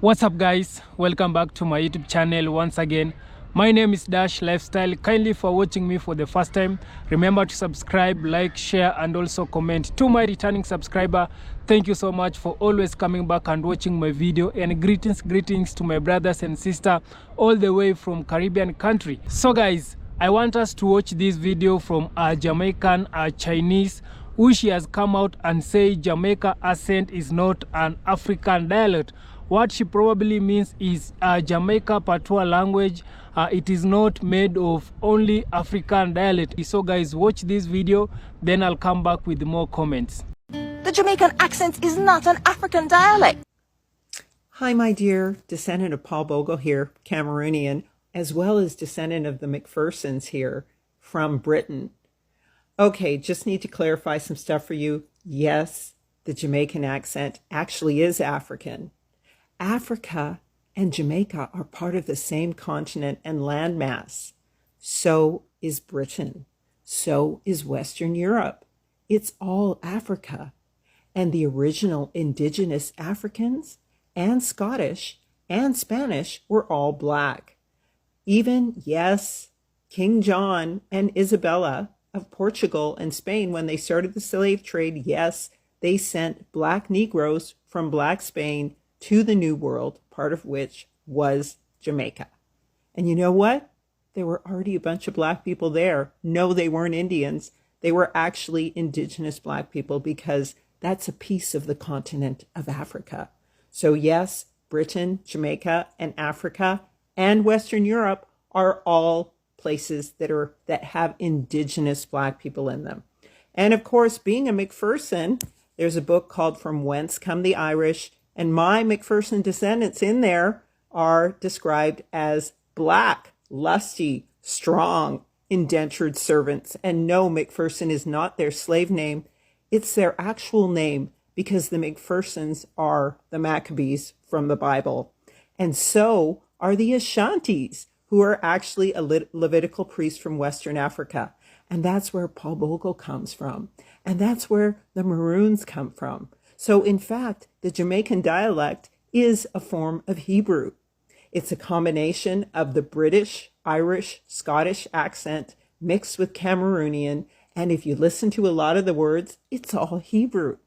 What's up guys, welcome back to my YouTube channel once again. My name is Dash Lifestyle. Kindly for watching me for the first time, remember to subscribe, like, share and also comment. To my returning subscriber, thank you so much for always coming back and watching my video, and greetings to my brothers and sister all the way from Caribbean country. So guys, I want us to watch this video from a Jamaican, a Chinese, who she has come out and say Jamaica accent is not an African dialect. What she probably means is Jamaica Patois language. It is not made of only African dialect. So guys, watch this video, then I'll come back with more comments. The Jamaican accent is not an African dialect. Hi, my dear, descendant of Paul Bogle here, Cameroonian, as well as descendant of the McPhersons here from Britain. Okay, just need to clarify some stuff for you. Yes, the Jamaican accent actually is African. Africa and Jamaica are part of the same continent and landmass. So is Britain. So is Western Europe. It's all Africa. And the original indigenous Africans and Scottish and Spanish were all black. Even, yes, King John and Isabella of Portugal and Spain, when they started the slave trade, yes, they sent black Negroes from black Spain to the New World, part of which was Jamaica. And you know what? There were already a bunch of black people there. No, they weren't Indians. They were actually indigenous black people, because that's a piece of the continent of Africa. So yes, Britain, Jamaica, and Africa and Western Europe are all places that have indigenous black people in them. And of course, being a McPherson, there's a book called From Whence Come the Irish, and my McPherson descendants in there are described as black, lusty, strong, indentured servants. And no, McPherson is not their slave name. It's their actual name, because the McPhersons are the Maccabees from the Bible. And so are the Ashantis, who are actually a Levitical priest from Western Africa. And that's where Paul Bogle comes from. And that's where the Maroons come from. So in fact, the Jamaican dialect is a form of Hebrew. It's a combination of the British, Irish, Scottish accent mixed with Cameroonian. And if you listen to a lot of the words, it's all Hebrew.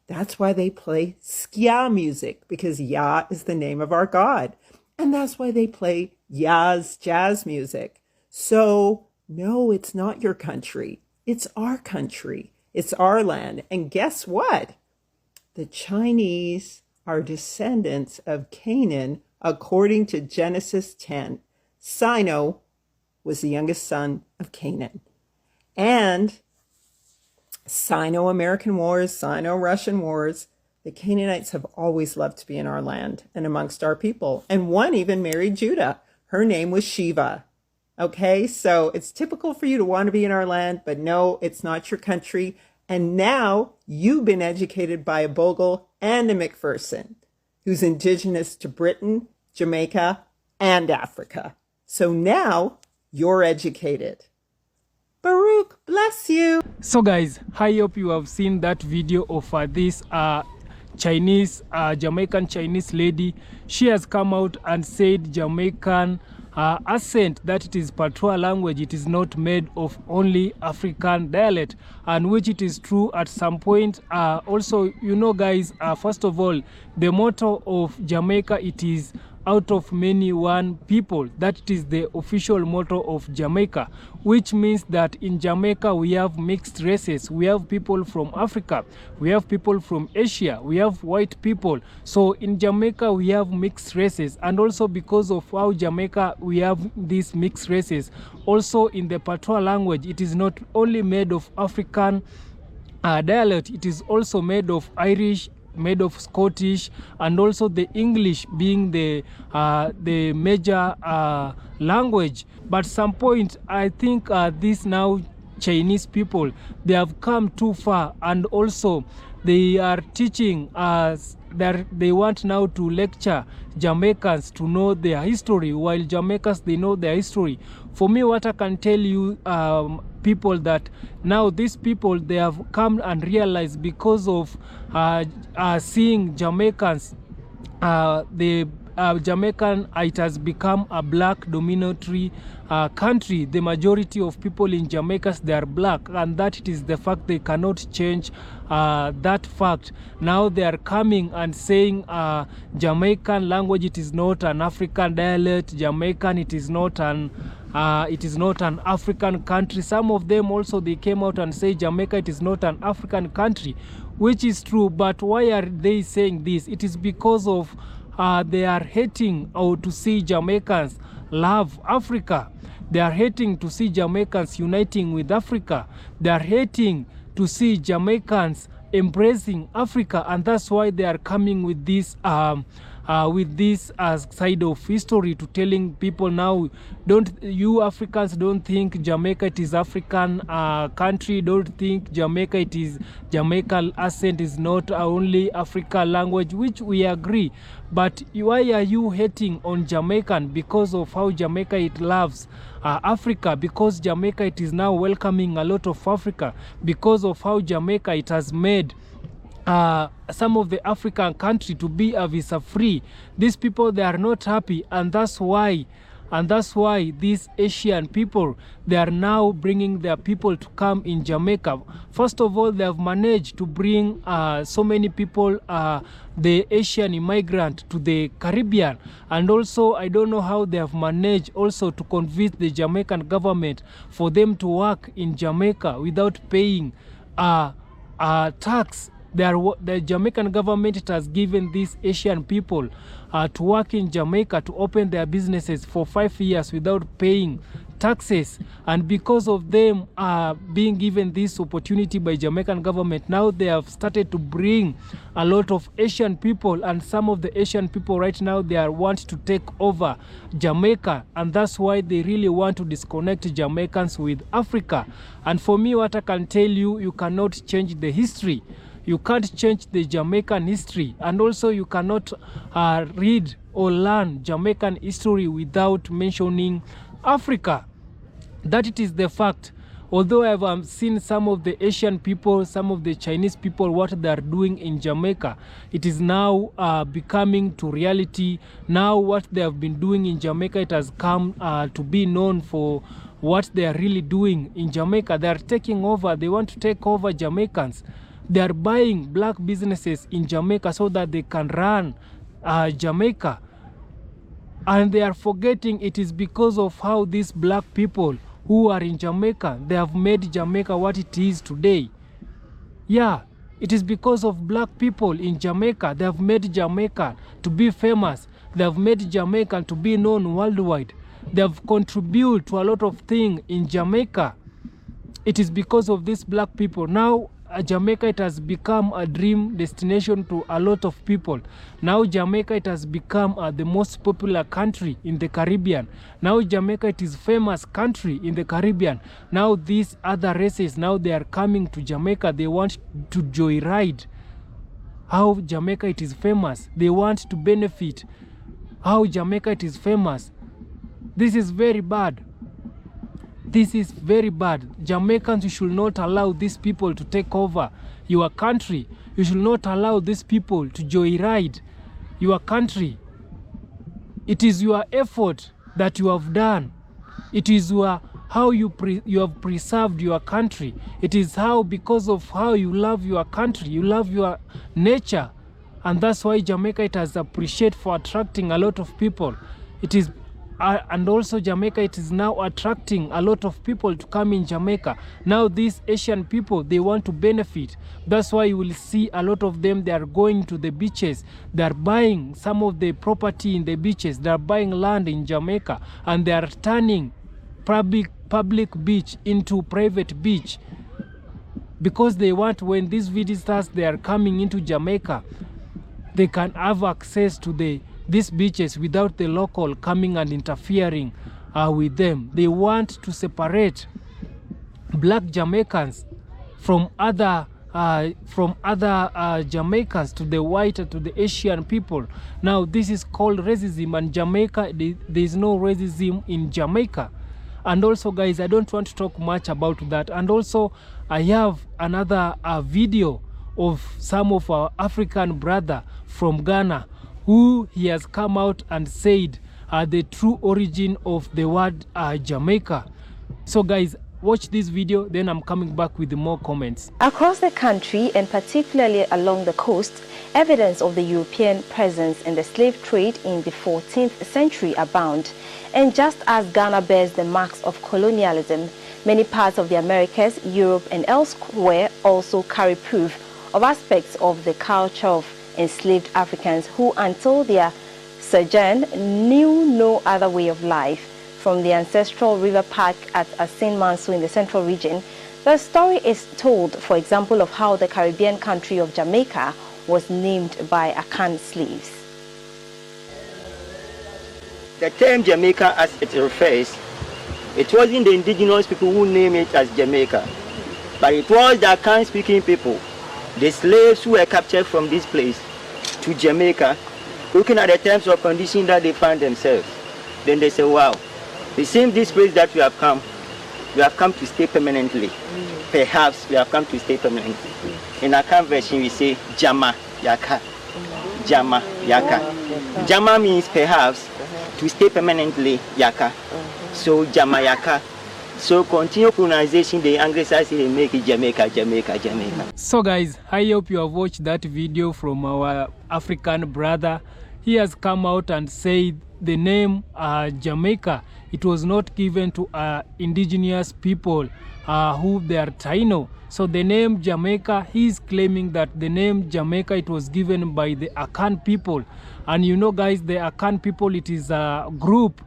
That's why they play Skia music, because Yah is the name of our God. And that's why they play Yah's jazz music. So no, it's not your country. It's our country. It's our land. And guess what? The Chinese are descendants of Canaan, according to Genesis 10. Sino was the youngest son of Canaan. And Sino-American wars, Sino-Russian wars, the Canaanites have always loved to be in our land and amongst our people. And one even married Judah. Her name was Shiva. Okay, so it's typical for you to want to be in our land, but no, it's not your country. And now you've been educated by a Bogle and a McPherson, who's indigenous to Britain, Jamaica, and Africa. So now you're educated. Baruch, bless you. So guys, I hope you have seen that video of this Jamaican Chinese lady. She has come out and said Jamaican accent, that it is Patois language, it is not made of only African dialect, and which it is true at some point. Also, you know guys, first of all, the motto of Jamaica, it is out of many one people. That is the official motto of Jamaica, which means that in Jamaica we have mixed races. We have people from Africa, we have people from Asia, we have white people. So in Jamaica we have mixed races, and also because of how Jamaica we have these mixed races, also in the Patois language, it is not only made of African dialect, it is also made of Irish, made of Scottish, and also the English being the major language. But some point, I think these now Chinese people, they have come too far, and also they are teaching us that they want now to lecture Jamaicans to know their history, while Jamaicans, they know their history. For me, what I can tell you people, that now these people, they have come and realized, because of seeing Jamaicans the Jamaican, it has become a black dominatory country. The majority of people in Jamaica, they are black, and that it is the fact they cannot change that fact. Now they are coming and saying Jamaican language, it is not an African dialect. Jamaican, it is not an African country. Some of them also, they came out and say Jamaica, it is not an African country, which is true. But why are they saying this? It is because of they are hating to see Jamaicans love Africa. They are hating to see Jamaicans uniting with Africa. They are hating to see Jamaicans embracing Africa, and that's why they are coming with this side of history, to telling people now, you Africans don't think Jamaica it is African country, don't think Jamaica it is Jamaican accent is not only African language, which we agree. But why are you hating on Jamaican? Because of how Jamaica it loves Africa, because Jamaica it is now welcoming a lot of Africa, because of how Jamaica it has made some of the African country to be visa free. These people, they are not happy, and that's why these Asian people, they are now bringing their people to come in Jamaica. First of all, they have managed to bring so many people, the Asian immigrant, to the Caribbean. And also, I don't know how they have managed also to convince the Jamaican government for them to work in Jamaica without paying tax. The Jamaican government, it has given these Asian people to work in Jamaica, to open their businesses for 5 years without paying taxes. And because of them being given this opportunity by Jamaican government, now they have started to bring a lot of Asian people, and some of the Asian people right now, they want to take over Jamaica, and that's why they really want to disconnect Jamaicans with Africa. And for me, what I can tell you, you cannot change the history. You can't change the Jamaican history, and also you cannot read or learn Jamaican history without mentioning Africa. That it is the fact. Although I have seen some of the Asian people, some of the Chinese people, what they are doing in Jamaica, it is now becoming to reality. Now what they have been doing in Jamaica, it has come to be known for what they are really doing in Jamaica. They are taking over. They want to take over Jamaicans. They are buying black businesses in Jamaica so that they can run Jamaica. And they are forgetting it is because of how these black people who are in Jamaica, they have made Jamaica what it is today. Yeah, it is because of black people in Jamaica. They have made Jamaica to be famous. They have made Jamaica to be known worldwide. They have contributed to a lot of things in Jamaica. It is because of these black people. Now, Jamaica, it has become a dream destination to a lot of people. Now Jamaica, it has become the most popular country in the Caribbean. Now Jamaica, it is famous country in the Caribbean. Now these other races, now they are coming to Jamaica. They want to joyride how Jamaica it is famous. They want to benefit how Jamaica it is famous. This is very bad. This is very bad. Jamaicans, you should not allow these people to take over your country. You should not allow these people to joyride your country. It is your effort that you have done. It is how you have preserved your country. It is how, because of how you love your country, you love your nature. And that's why Jamaica, it has appreciated for attracting a lot of people. It is and also Jamaica, it is now attracting a lot of people to come in Jamaica. Now these Asian people, they want to benefit. That's why you will see a lot of them, they are going to the beaches. They are buying some of the property in the beaches. They are buying land in Jamaica, and they are turning public beach into private beach, because they want, when these visitors, they are coming into Jamaica, they can have access to these beaches without the local coming and interfering with them. They want to separate black Jamaicans from other Jamaicans, to the white, to the Asian people. Now this is called racism, and Jamaica, there is no racism in Jamaica. And also, guys, I don't want to talk much about that. And also, I have another video of some of our African brother from Ghana who he has come out and said the true origin of the word Jamaica. So guys, watch this video, then I'm coming back with more comments. Across the country, and particularly along the coast, evidence of the European presence in the slave trade in the 14th century abound. And just as Ghana bears the marks of colonialism, many parts of the Americas, Europe and elsewhere also carry proof of aspects of the culture of enslaved Africans who, until their sojourn, knew no other way of life. From the ancestral river park at Asin Manso in the central region, the story is told, for example, of how the Caribbean country of Jamaica was named by Akan slaves. The term Jamaica, as it refers, it wasn't the indigenous people who named it as Jamaica, but it was the Akan-speaking people, the slaves who were captured from this place to Jamaica, looking at the terms or conditions that they found themselves. Then they say, wow, it seems this place that we have come to stay permanently. Perhaps we have come to stay permanently. In our conversion, we say Jama Yaka. Jama Yaka. Jama means perhaps to stay permanently Yaka. So Jama Yaka. So continue pronunciation, the Anglicized they make it Jamaica, Jamaica, Jamaica. So guys, I hope you have watched that video from our African brother. He has come out and said the name Jamaica, it was not given to indigenous people who they are Taino. So the name Jamaica, he is claiming that the name Jamaica, it was given by the Akan people. And you know guys, the Akan people, it is a group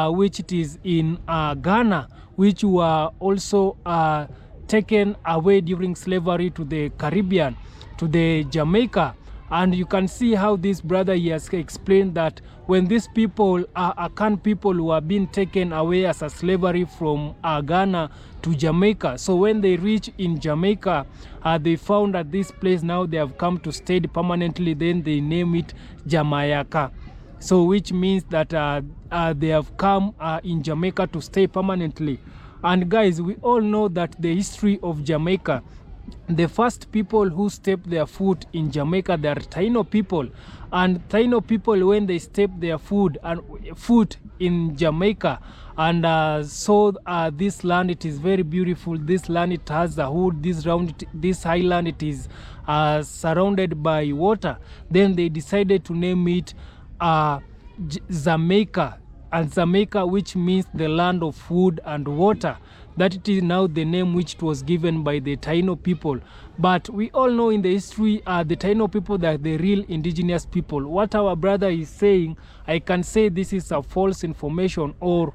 which it is in Ghana, which were also taken away during slavery to the Caribbean, to the Jamaica. And you can see how this brother he has explained that when these people Akan people who are being taken away as a slavery from Ghana to Jamaica, so when they reach in Jamaica, they found at this place now they have come to stay permanently, then they name it Jamaica. So which means that they have come in Jamaica to stay permanently. And guys, we all know that the history of Jamaica, the first people who stepped their foot in Jamaica, they are Taino people. And Taino people, when they step their foot in Jamaica and saw this land, it is very beautiful. This land, it has a hood, this island, it is surrounded by water. Then they decided to name it Xaymaca, and Xaymaca, which means the land of food and water. That it is now the name which was given by the Taino people. But we all know in the history, the Taino people, that the real indigenous people. What our brother is saying, I can say this is a false information, or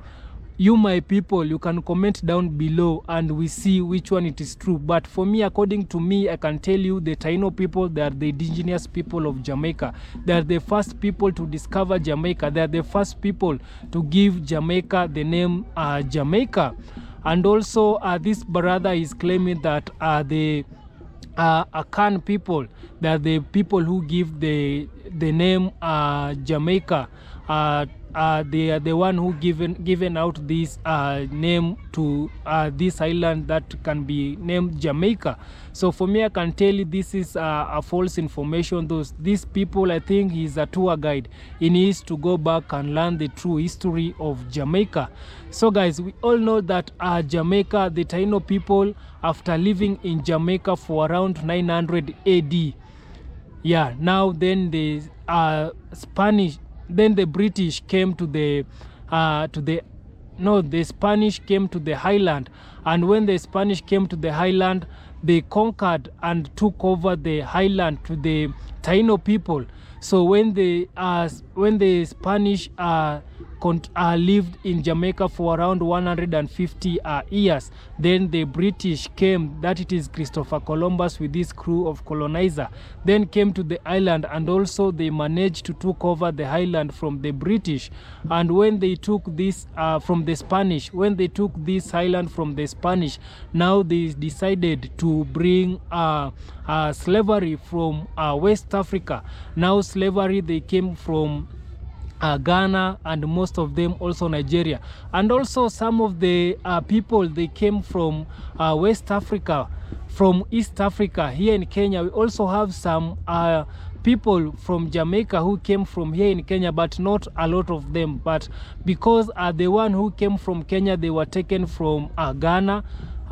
you, my people, you can comment down below and we see which one it is true. But for me, according to me, I can tell you the Taino people, they are the indigenous people of Jamaica. They are the first people to discover Jamaica. They are the first people to give Jamaica the name Jamaica. And also this brother is claiming that the Akan people, they are the people who give the name Jamaica. They are the one who given out this name to this island that can be named Jamaica. So for me, I can tell you this is a false information. These people, I think he's a tour guide. He needs to go back and learn the true history of Jamaica. So guys, we all know that Jamaica, the Taino people, after living in Jamaica for around 900 AD, yeah, now then the then the British came to the Spanish came to the highland, and when the Spanish came to the highland, they conquered and took over the highland to the Taino people. So when the Spanish lived in Jamaica for around 150 years, then the British came, that it is Christopher Columbus with this crew of colonizer, then came to the island, and also they managed to take over the island from the British. And when they took this from the Spanish, when they took this island from the Spanish, now they decided to bring slavery from West Africa. Now slavery, they came from Ghana, and most of them also Nigeria, and also some of the people, they came from West Africa, from East Africa. Here in Kenya, we also have some people from Jamaica who came from here in Kenya, but not a lot of them. But because the one who came from Kenya, they were taken from Ghana.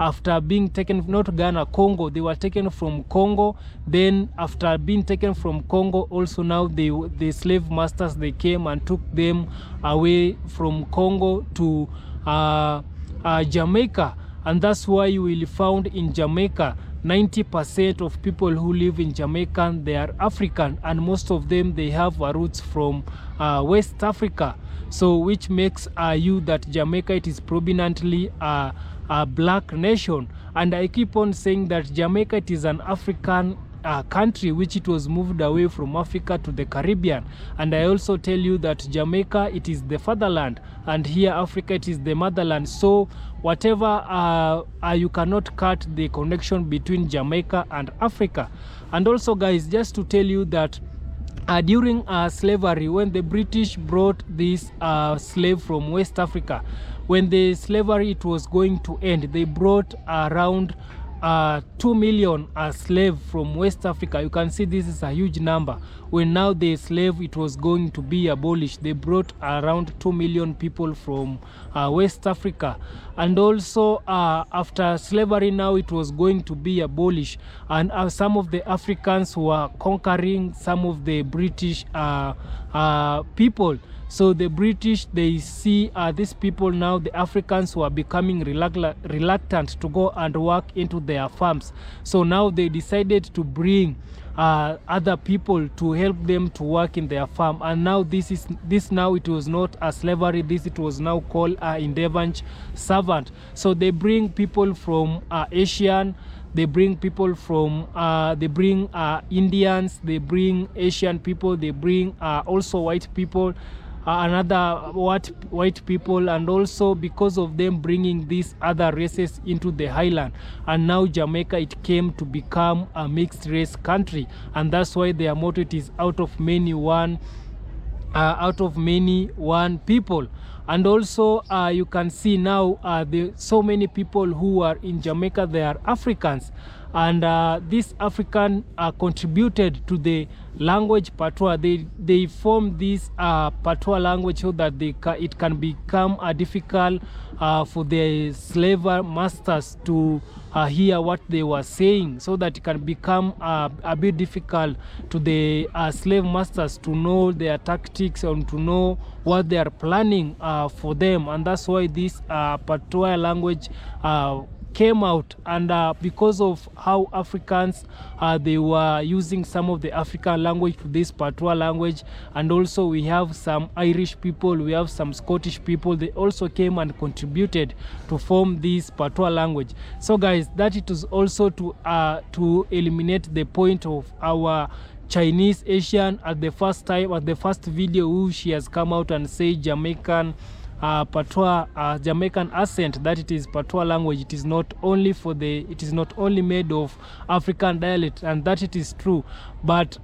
After being taken, not Ghana, Congo, they were taken from Congo. Then after being taken from Congo, also now the slave masters, they came and took them away from Congo to Jamaica. And that's why you will found in Jamaica 90% of people who live in Jamaica, they are African, and most of them, they have roots from West Africa. So which makes you that Jamaica, it is prominently a black nation. And I keep on saying that Jamaica, it is an African country which it was moved away from Africa to the Caribbean. And I also tell you that Jamaica, it is the fatherland, and here Africa, it is the motherland. So whatever you cannot cut the connection between Jamaica and Africa. And also guys, just to tell you that during slavery, when the British brought this slave from West Africa, when the slavery it was going to end, they brought around 2 million slave from West Africa. You can see this is a huge number. When now the slave it was going to be abolished, they brought around 2 million people from West Africa. And also after slavery now it was going to be abolished, and some of the Africans were conquering some of the British people. So the British, they see these people now, the Africans, who are becoming reluctant to go and work into their farms. So now they decided to bring other people to help them to work in their farm. And now this now it was not a slavery, this it was now called indentured servant. So they bring people from Asian, they bring people from they bring Indians, they bring Asian people, they bring also white people, another white people. And also because of them bringing these other races into the highland, and now Jamaica, it came to become a mixed race country. And that's why their motto, it is out of many one people. And also you can see now so many people who are in Jamaica, they are Africans. And this African contributed to the language Patois. They formed this Patois language so that it can become difficult for the slave masters to hear what they were saying, so that it can become a bit difficult to the slave masters to know their tactics and to know what they are planning for them. And that's why this Patois language came out. And because of how Africans they were using some of the African language to this Patois language. And also we have some Irish people, we have some Scottish people, they also came and contributed to form this Patois language. So guys, that it is also to eliminate the point of our Chinese Asian at the first time, at the first video, who she has come out and said Jamaican Patois, Jamaican accent, that it is Patois language. It is not only it is not only made of African dialect, and that it is true. But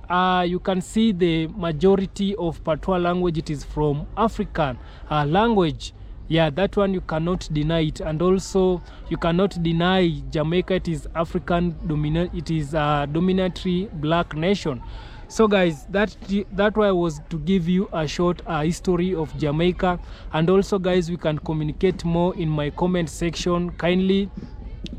you can see the majority of Patois language, it is from African language. Yeah, that one you cannot deny it. And also you cannot deny Jamaica, it is African dominant, it is a dominatory black nation. So guys, that why was to give you a short history of Jamaica. And also guys, we can communicate more in my comment section. Kindly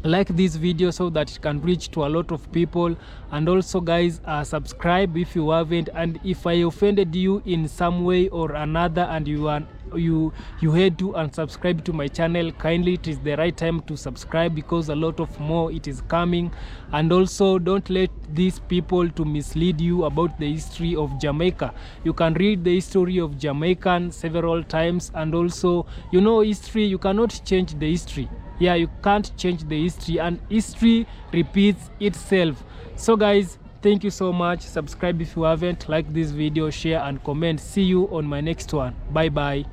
like this video so that it can reach to a lot of people. And also guys, subscribe if you haven't. And if I offended you in some way or another and you head to unsubscribe to my channel, kindly, it is the right time to subscribe, because a lot of more it is coming. And also don't let these people to mislead you about the history of Jamaica. You can read the history of Jamaican several times. And also, you know, history, you cannot change the history. Yeah, you can't change the history, and history repeats itself. So guys, thank you so much. Subscribe if you haven't. Like this video, share and comment. See you on my next one. Bye bye.